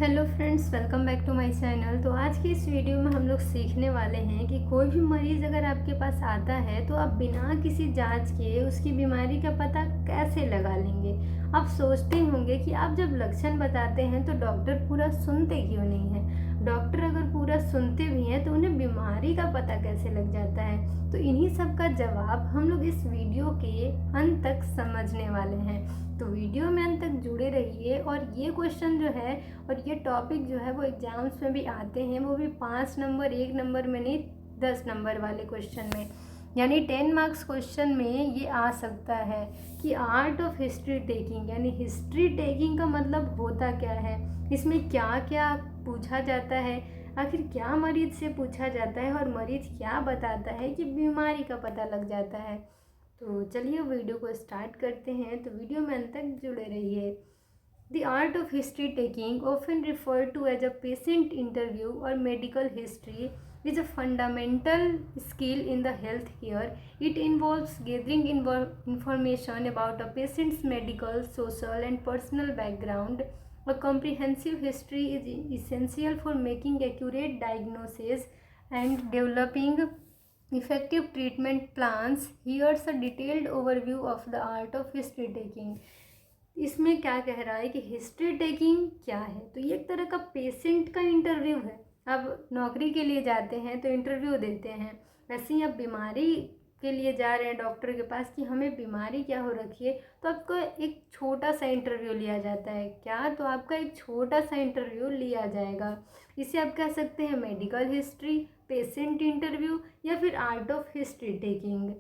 Hello friends, welcome back to my channel. तो आज की इस वीडियो में हम लोग सीखने वाले हैं कि कोई भी मरीज़ अगर आपके पास आता है तो आप बिना किसी जांच के उसकी बीमारी का पता कैसे लगा लेंगे। आप सोचते होंगे कि आप जब लक्षण बताते हैं तो डॉक्टर पूरा सुनते क्यों नहीं हैं। डॉक्टर अगर पूरा सुनते भी हैं तो उन्हें बीमारी का पता कैसे लग जाता है। तो इन्हीं सब का जवाब हम लोग इस वीडियो के अंत तक समझने वाले हैं। तो वीडियो में अंत तक जुड़े रहिए। और ये क्वेश्चन जो है और ये टॉपिक जो है वो एग्जाम्स में भी आते हैं, वो भी 5 नंबर, 1 नंबर में नहीं 10 नंबर वाले क्वेश्चन में, यानी 10 मार्क्स क्वेश्चन में ये आ सकता है कि आर्ट ऑफ हिस्ट्री टेकिंग, यानी हिस्ट्री टेकिंग का मतलब होता क्या है, इसमें क्या क्या पूछा जाता है, आखिर क्या मरीज से पूछा जाता है और मरीज क्या बताता है कि बीमारी का पता लग जाता है। तो चलिए वीडियो को स्टार्ट करते हैं। तो वीडियो में अंत तक जुड़े रहिए। The art of history taking, often referred to as a patient interview or medical history, is a fundamental skill in the healthcare. It involves gathering information about a patient's medical, social, and personal background. A comprehensive history is essential for making accurate diagnosis and developing effective treatment plans. Here's a detailed overview of the art of history taking. इसमें क्या कह रहा है कि history taking क्या है। तो ये एक तरह का पेशेंट का इंटरव्यू है। अब नौकरी के लिए जाते हैं तो इंटरव्यू देते हैं, वैसे ही आप बीमारी के लिए जा रहे हैं डॉक्टर के पास कि हमें बीमारी क्या हो रखी है, तो आपको एक छोटा सा इंटरव्यू लिया जाता है। क्या? तो आपका एक छोटा सा इंटरव्यू लिया जाएगा। इसे आप कह सकते हैं मेडिकल हिस्ट्री, पेशेंट इंटरव्यू या फिर आर्ट ऑफ हिस्ट्री टेकिंग।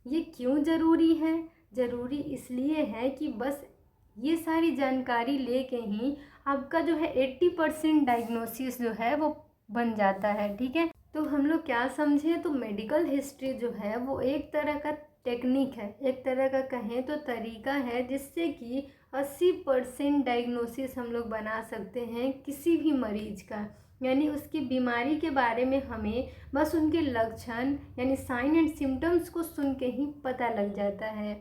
ये क्यों ज़रूरी है? ज़रूरी इसलिए है कि बस ये सारी जानकारी लेके ही आपका जो है 80% डायग्नोसिस जो है वो बन जाता है। ठीक है, तो हम लोग क्या समझे, तो मेडिकल हिस्ट्री जो है वो एक तरह का टेक्निक है, एक तरह का कहें तो तरीका है, जिससे कि 80% डायग्नोसिस हम लोग बना सकते हैं किसी भी मरीज का। यानी उसकी बीमारी के बारे में हमें बस उनके लक्षण यानी साइन एंड सिम्टम्स को सुन के ही पता लग जाता है।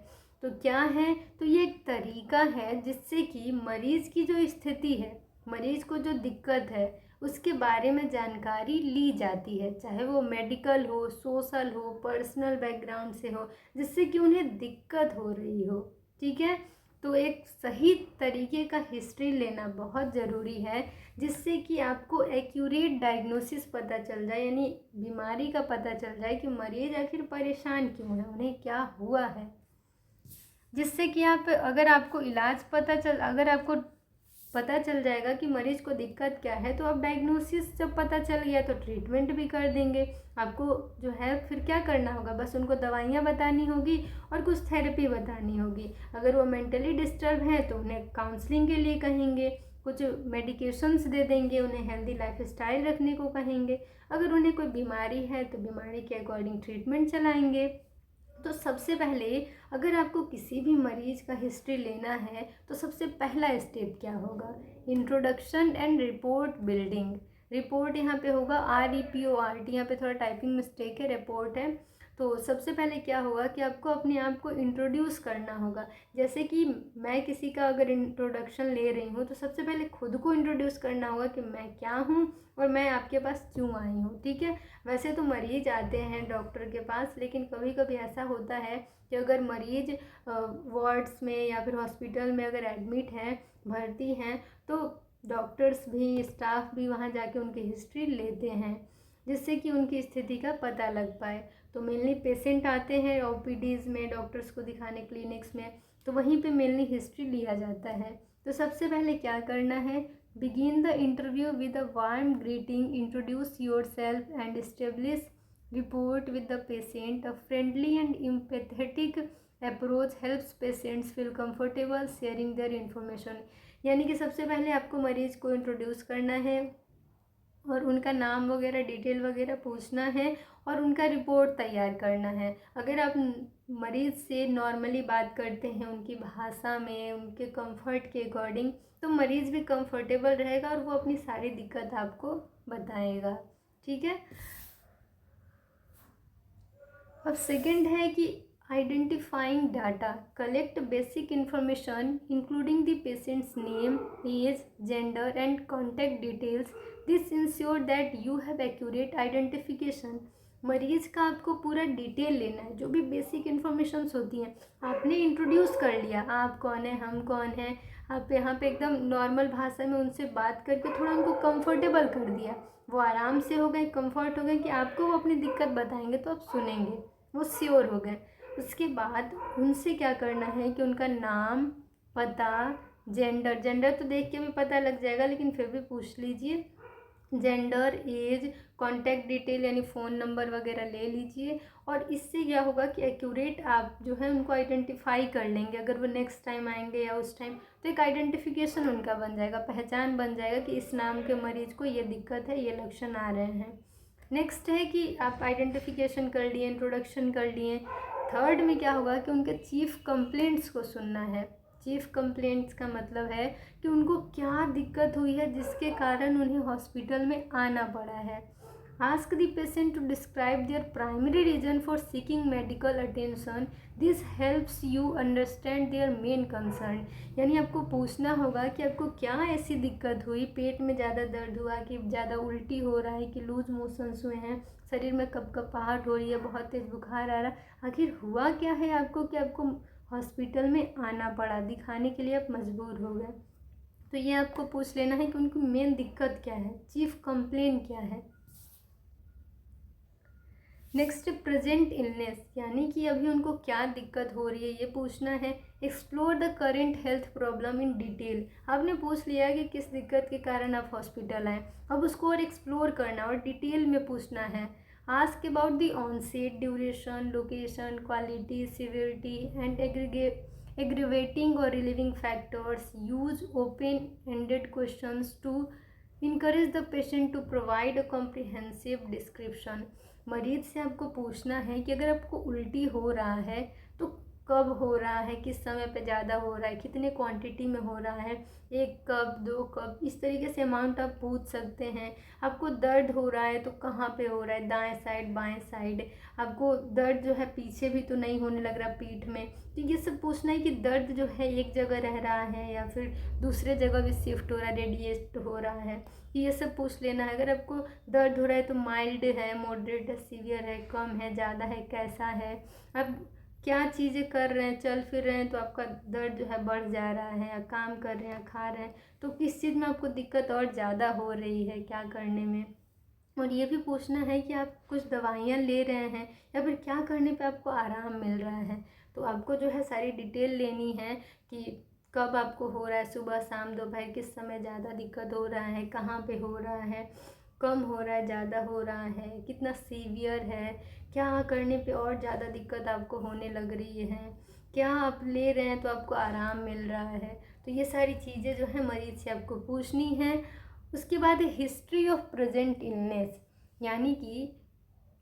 तो क्या है, तो ये एक तरीका है जिससे कि मरीज़ की जो स्थिति है, मरीज़ को जो दिक्कत है, उसके बारे में जानकारी ली जाती है, चाहे वो मेडिकल हो, सोशल हो, पर्सनल बैकग्राउंड से हो, जिससे कि उन्हें दिक्कत हो रही हो। ठीक है, तो एक सही तरीके का हिस्ट्री लेना बहुत ज़रूरी है, जिससे कि आपको एक्यूरेट डायग्नोसिस पता चल जाए, यानी बीमारी का पता चल जाए कि मरीज़ आखिर परेशान क्यों है, उन्हें क्या हुआ है, जिससे कि आप अगर आपको पता चल जाएगा कि मरीज को दिक्कत क्या है, तो आप डायग्नोसिस जब पता चल गया तो ट्रीटमेंट भी कर देंगे। आपको जो है फिर क्या करना होगा, बस उनको दवाइयाँ बतानी होगी और कुछ थेरेपी बतानी होगी। अगर वो मेंटली डिस्टर्ब हैं तो उन्हें काउंसलिंग के लिए कहेंगे, कुछ मेडिकेशंस दे देंगे, उन्हें हेल्दी लाइफस्टाइल रखने को कहेंगे। अगर उन्हें कोई बीमारी है तो बीमारी के अकॉर्डिंग ट्रीटमेंट चलाएंगे। तो सबसे पहले अगर आपको किसी भी मरीज का हिस्ट्री लेना है तो सबसे पहला स्टेप क्या होगा, introduction and report building. Report यहाँ पे होगा REPORT, यहाँ पे थोड़ा टाइपिंग मिस्टेक है, रिपोर्ट है। तो सबसे पहले क्या होगा कि आपको अपने आप को इंट्रोड्यूस करना होगा। जैसे कि मैं किसी का अगर इंट्रोडक्शन ले रही हूँ तो सबसे पहले खुद को इंट्रोड्यूस करना होगा कि मैं क्या हूँ और मैं आपके पास क्यों आई हूँ। ठीक है, वैसे तो मरीज आते हैं डॉक्टर के पास, लेकिन कभी कभी ऐसा होता है कि अगर मरीज वार्ड्स में या फिर हॉस्पिटल में अगर एडमिट हैं, भर्ती हैं, तो डॉक्टर्स भी, स्टाफ भी वहाँ जाके उनकी हिस्ट्री लेते हैं, जिससे कि उनकी स्थिति का पता लग पाए। तो मेनली पेशेंट आते हैं OPDs में, डॉक्टर्स को दिखाने क्लिनिक्स में, तो वहीं पे मेनली हिस्ट्री लिया जाता है। तो सबसे पहले क्या करना है, begin the interview with a warm greeting, introduce your self and establish report with the patient. A friendly and empathetic approach helps patients feel comfortable sharing their information. यानी कि सबसे पहले आपको मरीज को इंट्रोड्यूस करना है और उनका नाम वगैरह, डिटेल वगैरह पूछना है और उनका रिपोर्ट तैयार करना है। अगर आप मरीज़ से नॉर्मली बात करते हैं उनकी भाषा में, उनके कंफर्ट के अकॉर्डिंग, तो मरीज़ भी कंफर्टेबल रहेगा और वो अपनी सारी दिक्कत आपको बताएगा। ठीक है, अब सेकंड है कि Identifying data. Collect basic information including the patient's name, age, gender and contact details. This ensure that you have accurate identification. मरीज का आपको पूरा डिटेल लेना है, जो भी बेसिक इन्फॉर्मेशंस होती हैं आपने इंट्रोड्यूस कर लिया, आप कौन है, हम कौन है, आप यहाँ पे एकदम नॉर्मल भाषा में उनसे बात करके थोड़ा उनको कंफर्टेबल कर दिया, वो आराम से हो गए, कंफर्ट हो गए कि आपको वो अपनी दिक्कत बताएंगे तो आप सुनेंगे, वो श्योर हो गए। उसके बाद उनसे क्या करना है कि उनका नाम, पता, जेंडर तो देख के भी पता लग जाएगा लेकिन फिर भी पूछ लीजिए, जेंडर, एज, कॉन्टैक्ट डिटेल यानी फ़ोन नंबर वगैरह ले लीजिए। और इससे क्या होगा कि एक्यूरेट आप जो है उनको आइडेंटिफाई कर लेंगे, अगर वो नेक्स्ट टाइम आएंगे या उस टाइम तो एक आइडेंटिफिकेशन उनका बन जाएगा, पहचान बन जाएगा कि इस नाम के मरीज़ को ये दिक्कत है, ये लक्षण आ रहे हैं। नेक्स्ट है कि आप आइडेंटिफिकेशन कर लिए, इंट्रोडक्शन कर लिए। थर्ड में क्या होगा कि उनके चीफ कंप्लेंट्स को सुनना है। चीफ कंप्लेंट्स का मतलब है कि उनको क्या दिक्कत हुई है जिसके कारण उन्हें हॉस्पिटल में आना पड़ा है। Ask the patient to describe their primary reason for seeking medical attention. This helps you understand their main concern. यानी आपको पूछना होगा कि आपको क्या ऐसी दिक्कत हुई, पेट में ज़्यादा दर्द हुआ कि ज़्यादा उल्टी हो रहा है कि लूज मोशंस हुए हैं, शरीर में कपकपाहट हो रही है, बहुत तेज़ बुखार आ रहा है, आखिर हुआ क्या है आपको कि आपको हॉस्पिटल में आना पड़ा, दिखाने के लिए आप मजबूर हो गए। तो ये आपको पूछ लेना है कि उनकी मेन दिक्कत क्या है, चीफ कंप्लेन क्या है। नेक्स्ट प्रेजेंट इलनेस, यानी कि अभी उनको क्या दिक्कत हो रही है ये पूछना है। Explore the current health problem in detail. आपने पूछ लिया कि किस दिक्कत के कारण आप हॉस्पिटल आए, अब उसको और एक्सप्लोर करना और डिटेल में पूछना है। Ask about the onset, duration, location, quality, severity and aggravating और relieving factors. Use open ended questions to encourage the patient to provide a comprehensive description। मरीज से आपको पूछना है कि अगर आपको उल्टी हो रहा है तो कब हो रहा है, किस समय पे ज़्यादा हो रहा है, कितने क्वांटिटी में हो रहा है, 1 कप 2 कप, इस तरीके से अमाउंट आप पूछ सकते हैं। आपको दर्द हो रहा है तो कहाँ पे हो रहा है, दाएं साइड, बाएं साइड, आपको दर्द जो है पीछे भी तो नहीं होने लग रहा पीठ में, तो ये सब पूछना है कि दर्द जो है एक जगह रह रहा है या फिर दूसरे जगह भी शिफ्ट हो रहा है, रेडिएट हो रहा है, ये सब पूछ लेना है। अगर आपको दर्द हो रहा है तो माइल्ड है, मॉडरेट है, सीवियर है, कम है, ज़्यादा है, कैसा है, आप क्या चीज़ें कर रहे हैं, चल फिर रहे हैं तो आपका दर्द जो है बढ़ जा रहा है, या काम कर रहे हैं, खा रहे हैं तो किस चीज़ में आपको दिक्कत और ज़्यादा हो रही है, क्या करने में। और ये भी पूछना है कि आप कुछ दवाइयाँ ले रहे हैं या फिर क्या करने पे आपको आराम मिल रहा है। तो आपको जो है सारी डिटेल लेनी है कि कब आपको हो रहा है, सुबह शाम दोपहर, किस समय ज़्यादा दिक्कत हो रहा है, कहाँ पे हो रहा है, कम हो रहा है, ज़्यादा हो रहा है, कितना सीवियर है, क्या करने पे और ज़्यादा दिक्कत आपको होने लग रही है, क्या आप ले रहे हैं तो आपको आराम मिल रहा है। तो ये सारी चीज़ें जो है मरीज से आपको पूछनी है। उसके बाद हिस्ट्री ऑफ प्रेजेंट इलनेस, यानी कि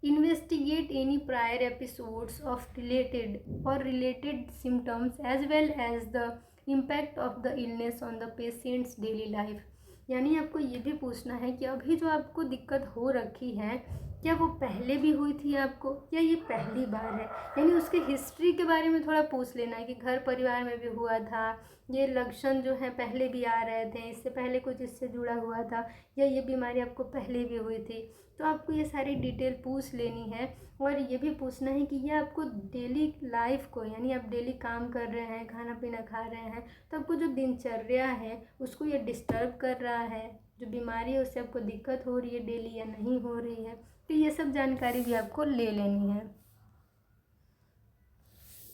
investigate any prior episodes of related symptoms as well as the impact of the illness on the patient's daily life. यानी आपको ये भी पूछना है कि अभी जो आपको दिक्कत हो रखी है क्या वो पहले भी हुई थी आपको या ये पहली बार है। यानी उसके हिस्ट्री के बारे में थोड़ा पूछ लेना है कि घर परिवार में भी हुआ था, ये लक्षण जो है पहले भी आ रहे थे, इससे पहले कुछ इससे जुड़ा हुआ था, या ये बीमारी आपको पहले भी हुई थी। तो आपको ये सारी डिटेल पूछ लेनी है। और ये भी पूछना है कि ये आपको डेली लाइफ को, यानी आप डेली काम कर रहे हैं, खाना पीना खा रहे हैं, तो आपको जो दिनचर्या है उसको ये डिस्टर्ब कर रहा है, जो बीमारी है उससे आपको दिक्कत हो रही है डेली या नहीं हो रही है। तो ये सब जानकारी भी आपको ले लेनी है।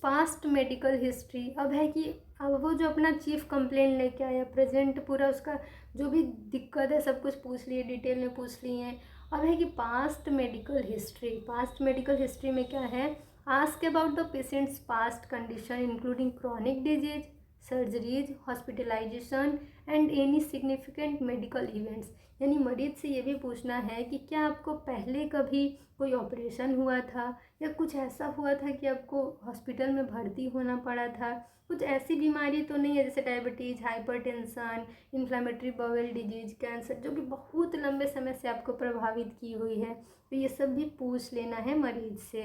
पास्ट मेडिकल हिस्ट्री, अब है कि अब वो जो अपना चीफ कंप्लेन लेके आया, प्रेजेंट पूरा उसका जो भी दिक्कत है सब कुछ पूछ लिए, डिटेल में पूछ लिए हैं। अब है कि past medical history. Past medical history में क्या है, ask about the patient's past condition including chronic disease, surgeries, hospitalisation and any significant medical events. यानी मरीज से ये भी पूछना है कि क्या आपको पहले कभी कोई ऑपरेशन हुआ था या कुछ ऐसा हुआ था कि आपको हॉस्पिटल में भर्ती होना पड़ा था, कुछ ऐसी बीमारी तो नहीं है जैसे diabetes, hypertension, inflammatory bowel disease, cancer, जो कि बहुत लंबे समय से आपको प्रभावित की हुई है। तो ये सब भी पूछ लेना है मरीज से।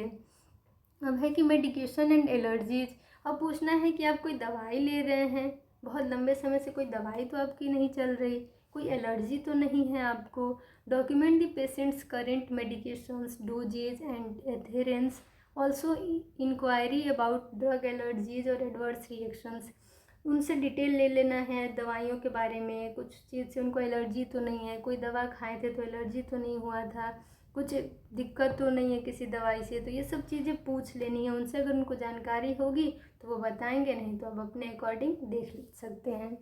अब है कि मेडिकेशन एंड एलर्जीज। अब पूछना है कि आप कोई दवाई ले रहे हैं, बहुत लंबे समय से कोई दवाई तो आपकी नहीं चल रही, कोई एलर्जी तो नहीं है आपको। Document the patient's current medications dosages and adherence. Also inquiry about drug allergies और एडवर्स रिएक्शंस। उनसे डिटेल ले लेना है दवाइयों के बारे में, कुछ चीज़ से उनको एलर्जी तो नहीं है, कोई दवा खाए थे तो एलर्जी तो नहीं हुआ था, कुछ दिक्कत तो नहीं है किसी दवाई से। तो ये सब चीज़ें पूछ लेनी है उनसे, अगर उनको जानकारी होगी तो वो बताएंगे, नहीं तो आप अपने अकॉर्डिंग देख सकते हैं।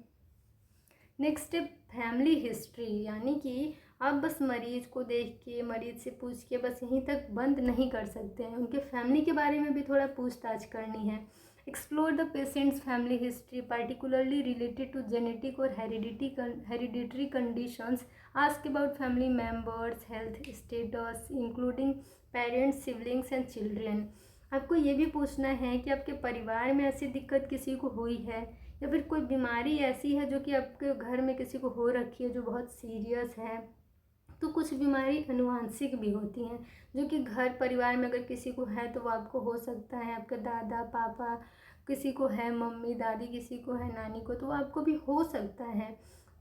नेक्स्ट है फैमिली हिस्ट्री, यानी कि आप बस मरीज़ को देख के, मरीज़ से पूछ के बस यहीं तक बंद नहीं कर सकते हैं, उनके फैमिली के बारे में भी थोड़ा पूछताछ करनी है। Explore the patient's family history particularly related to genetic और hereditary conditions. Ask about family members health status including parents siblings and children. आपको ये भी पूछना है कि आपके परिवार में ऐसी दिक्कत किसी को हुई है, या फिर कोई बीमारी ऐसी है जो कि आपके घर में किसी को हो रखी है जो बहुत सीरियस है। तो कुछ बीमारी अनुवांशिक भी होती हैं, जो कि घर परिवार में अगर किसी को है तो वो आपको हो सकता है, आपके दादा पापा किसी को है, मम्मी दादी किसी को है, नानी को, तो आपको भी हो सकता है।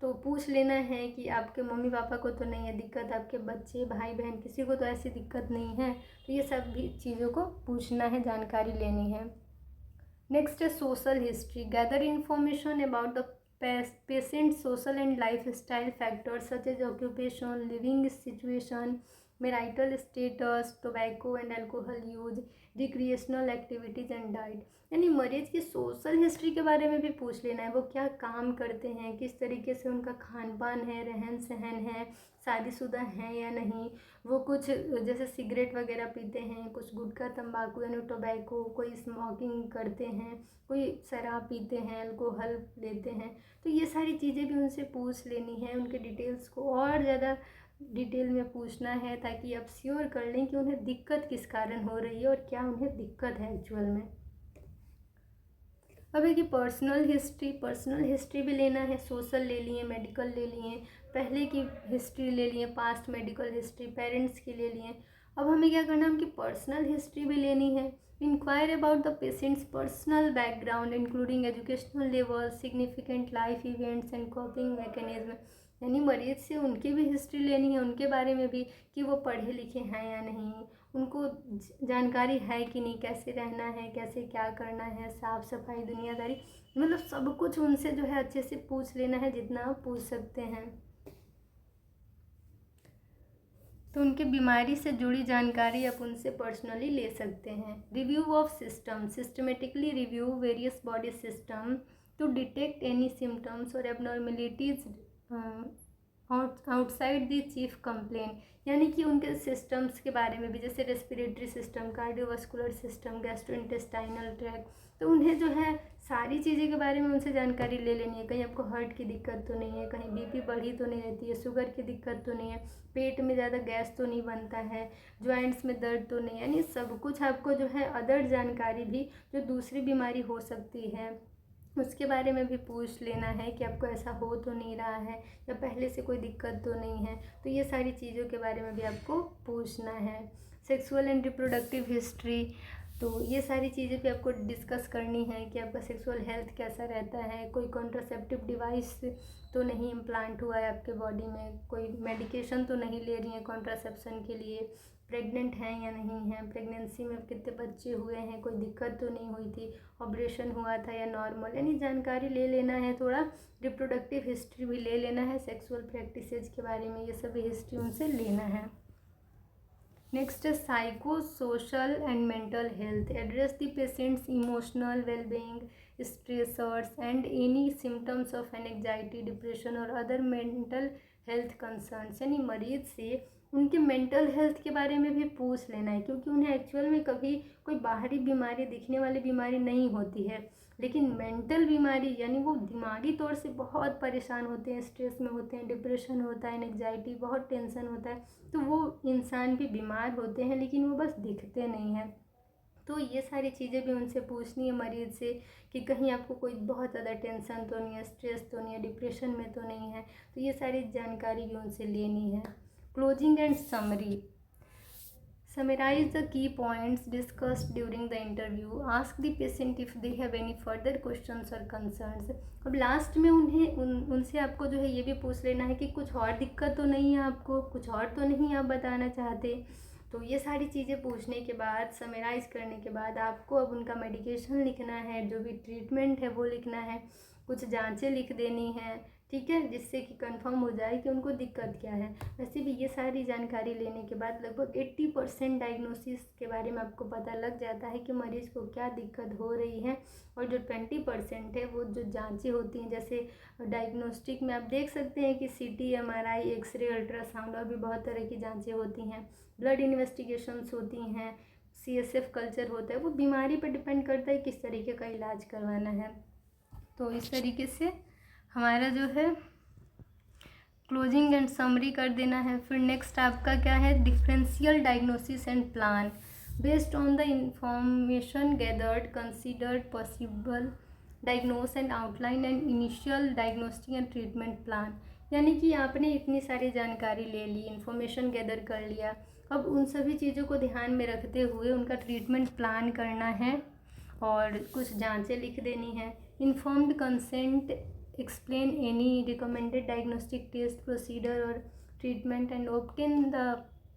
तो पूछ लेना है कि आपके मम्मी पापा को तो नहीं है दिक्कत, आपके बच्चे भाई बहन किसी को तो ऐसी दिक्कत नहीं है। तो ये सब भी चीज़ों को पूछना है, जानकारी लेनी है। नेक्स्ट है social history. Gather information about the patient social and lifestyle factors such as occupation, living situation, marital status, tobacco and alcohol use, recreational activities and diet। यानी मरीज की सोशल हिस्ट्री के बारे में भी पूछ लेना है, वो क्या काम करते हैं, किस तरीके से उनका खान पान है, रहन सहन है, शादीशुदा हैं या नहीं, वो कुछ जैसे सिगरेट वगैरह पीते हैं, कुछ गुटखा तंबाकू यानी टोबैको, कोई स्मोकिंग करते हैं, कोई शराब पीते हैं, अल्कोहल लेते हैं। तो ये सारी चीज़ें भी उनसे पूछ लेनी है, उनके डिटेल्स को और ज़्यादा डिटेल में पूछना है, ताकि आप श्योर कर लें कि उन्हें दिक्कत किस कारण हो रही है और क्या उन्हें दिक्कत है एक्चुअल में। अब है कि पर्सनल हिस्ट्री भी लेना है। सोशल ले लिए, मेडिकल ले लिए, पहले की हिस्ट्री ले लिए, पास्ट मेडिकल हिस्ट्री, पेरेंट्स की ले लिए। अब हमें क्या करना है, उनकी पर्सनल हिस्ट्री भी लेनी है। Inquire about the patient's personal background including educational level, significant life events and coping mechanism. यानी मरीज से उनकी भी हिस्ट्री लेनी है, उनके बारे में भी कि वो पढ़े लिखे हैं या नहीं, उनको जानकारी है कि नहीं, कैसे रहना है, कैसे क्या करना है, साफ़ सफाई दुनियादारी, मतलब सब कुछ उनसे जो है अच्छे से पूछ लेना है, जितना आप पूछ सकते हैं। तो उनके बीमारी से जुड़ी जानकारी आप उनसे पर्सनली ले सकते हैं। Review of system, systematically review various body system to detect any symptoms और abnormalities outside the chief complain. यानी कि उनके सिस्टम्स के बारे में भी, जैसे respiratory system, cardiovascular system, gastrointestinal tract, तो उन्हें जो है सारी चीज़ें के बारे में उनसे जानकारी ले लेनी है। कहीं आपको हार्ट की दिक्कत तो नहीं है, कहीं बीपी बढ़ी तो नहीं रहती है, शुगर की दिक्कत तो नहीं है, पेट में ज़्यादा गैस तो नहीं बनता है, जॉइंट्स में दर्द तो नहीं, यानी सब कुछ आपको जो है अदर जानकारी भी जो दूसरी बीमारी हो सकती है उसके बारे में भी पूछ लेना है कि आपको ऐसा हो तो नहीं रहा है, या पहले से कोई दिक्कत तो नहीं है। तो ये सारी चीज़ों के बारे में भी आपको पूछना है। सेक्सुअल एंड रिप्रोडक्टिव हिस्ट्री, तो ये सारी चीज़ें भी आपको डिस्कस करनी है कि आपका सेक्सुअल हेल्थ कैसा रहता है, कोई कॉन्ट्रासेप्टिव डिवाइस तो नहीं इम्प्लांट हुआ है आपके बॉडी में, कोई मेडिकेशन तो नहीं ले रही हैं कॉन्ट्रासेप्शन के लिए, प्रेग्नेंट हैं या नहीं हैं, प्रेगनेंसी में कितने बच्चे हुए हैं, कोई दिक्कत तो नहीं हुई थी, ऑपरेशन हुआ था या नॉर्मल, यानी जानकारी ले लेना है। थोड़ा रिप्रोडक्टिव हिस्ट्री भी ले लेना है, सेक्सुअल प्रैक्टिसेज के बारे में ये सभी हिस्ट्री उनसे लेना है। नेक्स्ट है psycho social and mental health. Address the patients emotional wellbeing, stressors and any symptoms of anxiety, depression और अदर मेंटल हेल्थ कंसर्न्स। यानी मरीज से उनके मेंटल हेल्थ के बारे में भी पूछ लेना है, क्योंकि उन्हें एक्चुअल में कभी कोई बाहरी बीमारी, दिखने वाली बीमारी नहीं होती है, लेकिन मेंटल बीमारी यानी वो दिमागी तौर से बहुत परेशान होते हैं, स्ट्रेस में होते हैं, डिप्रेशन होता है, एंजाइटी, बहुत टेंशन होता है, तो वो इंसान भी बीमार होते हैं, लेकिन वो बस दिखते नहीं हैं। तो ये सारी चीज़ें भी उनसे पूछनी है मरीज़ से कि कहीं आपको कोई बहुत ज़्यादा टेंशन तो नहीं है, स्ट्रेस तो नहीं है, डिप्रेशन में तो नहीं है। तो ये सारी जानकारी भी उनसे लेनी है। Closing and summary. Summarize the key points discussed during the interview. Ask the patient if they have any further questions or concerns. अब लास्ट में उनसे आपको जो है ये भी पूछ लेना है कि कुछ और दिक्कत तो नहीं है आपको, कुछ और तो नहीं आप बताना चाहते। तो ये सारी चीज़ें पूछने के बाद, समराइज़ करने के बाद आपको अब उनका मेडिकेशन लिखना है, जो भी ट्रीटमेंट है वो लिखना है, कुछ जांचें लिख देनी है, ठीक है, जिससे कि कंफर्म हो जाए कि उनको दिक्कत क्या है। वैसे भी ये सारी जानकारी लेने के बाद लगभग 80% डायग्नोसिस के बारे में आपको पता लग जाता है कि मरीज़ को क्या दिक्कत हो रही है। और जो 20% है वो जो जांचें होती हैं, जैसे डायग्नोस्टिक में आप देख सकते हैं कि CT, MRI, एक्सरे, अल्ट्रासाउंड और भी बहुत तरह की जांचें होती हैं, ब्लड इन्वेस्टिगेशंस होती हैं, CSF कल्चर होता है। वो बीमारी पर डिपेंड करता है किस तरीके का इलाज करवाना है। तो इस तरीके से हमारा जो है क्लोजिंग एंड समरी कर देना है। फिर नेक्स्ट आपका क्या है, differential diagnosis and plan based on the information gathered considered possible diagnose and outline and initial diagnostic and treatment plan. यानी कि आपने इतनी सारी जानकारी ले ली, इन्फॉर्मेशन गैदर कर लिया, अब उन सभी चीज़ों को ध्यान में रखते हुए उनका ट्रीटमेंट प्लान करना है और कुछ जांचें लिख देनी है। Informed consent explain any recommended diagnostic test procedure or treatment and obtain the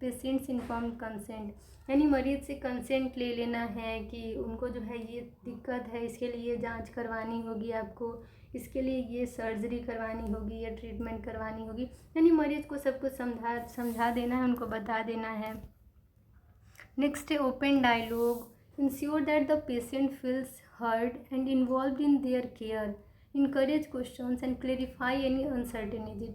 patient's informed consent। यानी मरीज़ से कंसेंट ले लेना है कि उनको जो है ये दिक्कत है, इसके लिए ये जांच करवानी होगी आपको, इसके लिए ये सर्जरी करवानी होगी या ट्रीटमेंट करवानी होगी। यानी मरीज़ को सब कुछ समझा देना है, उनको बता देना है। नेक्स्ट है open dialogue, ensure that the patient feels heard and involve in their care, encourage questions and clarify any uncertainty.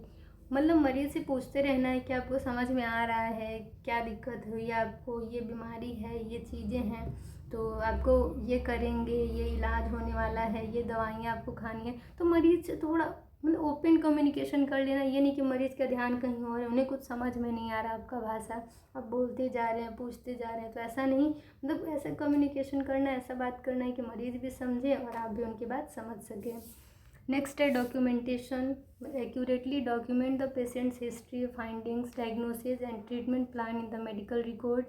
मतलब मरीज़ से पूछते रहना है कि आपको समझ में आ रहा है क्या दिक्कत हुई है, आपको ये बीमारी है, ये चीज़ें हैं, तो आपको ये करेंगे, ये इलाज होने वाला है, ये दवाइयाँ आपको खानी है। तो मरीज़ से थोड़ा मतलब ओपन कम्युनिकेशन कर लेना। ये नहीं कि मरीज़ का ध्यान कहीं और है, उन्हें कुछ समझ में नहीं आ रहा आपका भाषा, आप बोलते जा रहे हैं, पूछते जा रहे हैं, तो ऐसा नहीं, मतलब ऐसा कम्युनिकेशन करना, ऐसा बात करना है कि मरीज़ भी समझे और आप भी उनकी बात समझ सकें। नेक्स्ट है documentation, accurately document the patients history, findings, diagnosis and treatment plan in the medical record.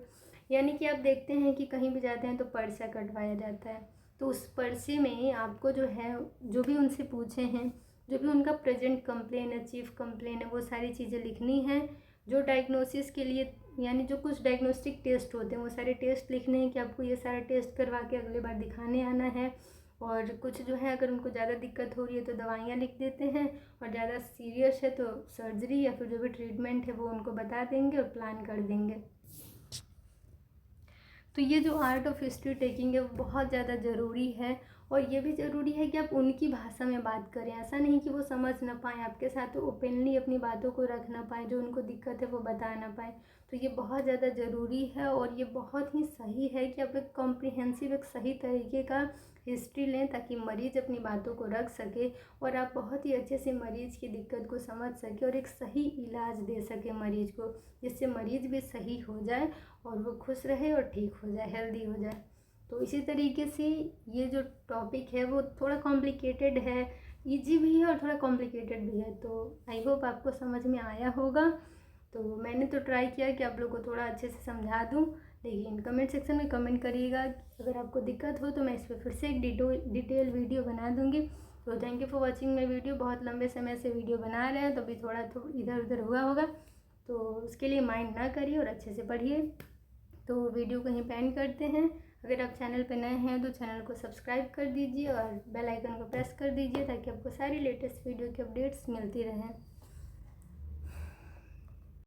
यानी कि आप देखते हैं कि कहीं भी जाते हैं तो पर्चा कटवाया जाता है, तो उस पर्चे में आपको जो है, जो भी उनसे पूछे हैं, जो भी उनका प्रेजेंट कंप्लेन है, चीफ कंप्लेन है, वो सारी चीज़ें लिखनी है। जो डायग्नोसिस के लिए यानी जो कुछ डायग्नोस्टिक टेस्ट होते हैं वो सारे टेस्ट लिखने हैं कि आपको ये सारा टेस्ट करवा के अगले बार दिखाने आना है। और कुछ जो है अगर उनको ज़्यादा दिक्कत हो रही है तो दवाइयाँ लिख देते हैं, और ज़्यादा सीरियस है तो सर्जरी या फिर जो भी ट्रीटमेंट है वो उनको बता देंगे और प्लान कर देंगे। तो ये जो आर्ट ऑफ हिस्ट्री टेकिंग है वो बहुत ज़्यादा ज़रूरी है, और ये भी ज़रूरी है कि आप उनकी भाषा में बात करें। ऐसा नहीं कि वो समझ ना पाएँ आपके साथ, तो ओपनली अपनी बातों को रख ना पाएँ, जो उनको दिक्कत है वो बता ना पाएँ। तो ये बहुत ज़्यादा ज़रूरी है, और ये बहुत ही सही है कि आप एक कॉम्प्रिहेंसिव, एक सही तरीके का हिस्ट्री लें ताकि मरीज़ अपनी बातों को रख सके और आप बहुत ही अच्छे से मरीज़ की दिक्कत को समझ सके और एक सही इलाज दे सके मरीज़ को, जिससे मरीज़ भी सही हो जाए और वो खुश रहे और ठीक हो जाए, हेल्दी हो जाए। तो इसी तरीके से ये जो टॉपिक है वो थोड़ा कॉम्प्लिकेटेड है, इजी भी है और थोड़ा कॉम्प्लिकेटेड भी है। तो आई होप आपको समझ में आया होगा। तो मैंने तो ट्राई किया कि आप लोगों को थोड़ा अच्छे से समझा दूँ, लेकिन कमेंट सेक्शन में कमेंट करिएगा। अगर आपको दिक्कत हो तो मैं इस पर फिर से एक डिटेल वीडियो बना दूँगी। तो thank you for watching my video. बहुत लंबे समय से वीडियो बना रहे हैं तो अभी थोड़ा इधर उधर हुआ होगा, तो उसके लिए माइंड ना करिए और अच्छे से पढ़िए। तो वीडियो को यहीं पे एंड करते हैं। अगर आप चैनल पे नए हैं तो चैनल को सब्सक्राइब कर दीजिए और बेल आइकन को प्रेस कर दीजिए ताकि आपको सारी लेटेस्ट वीडियो की अपडेट्स मिलती रहें।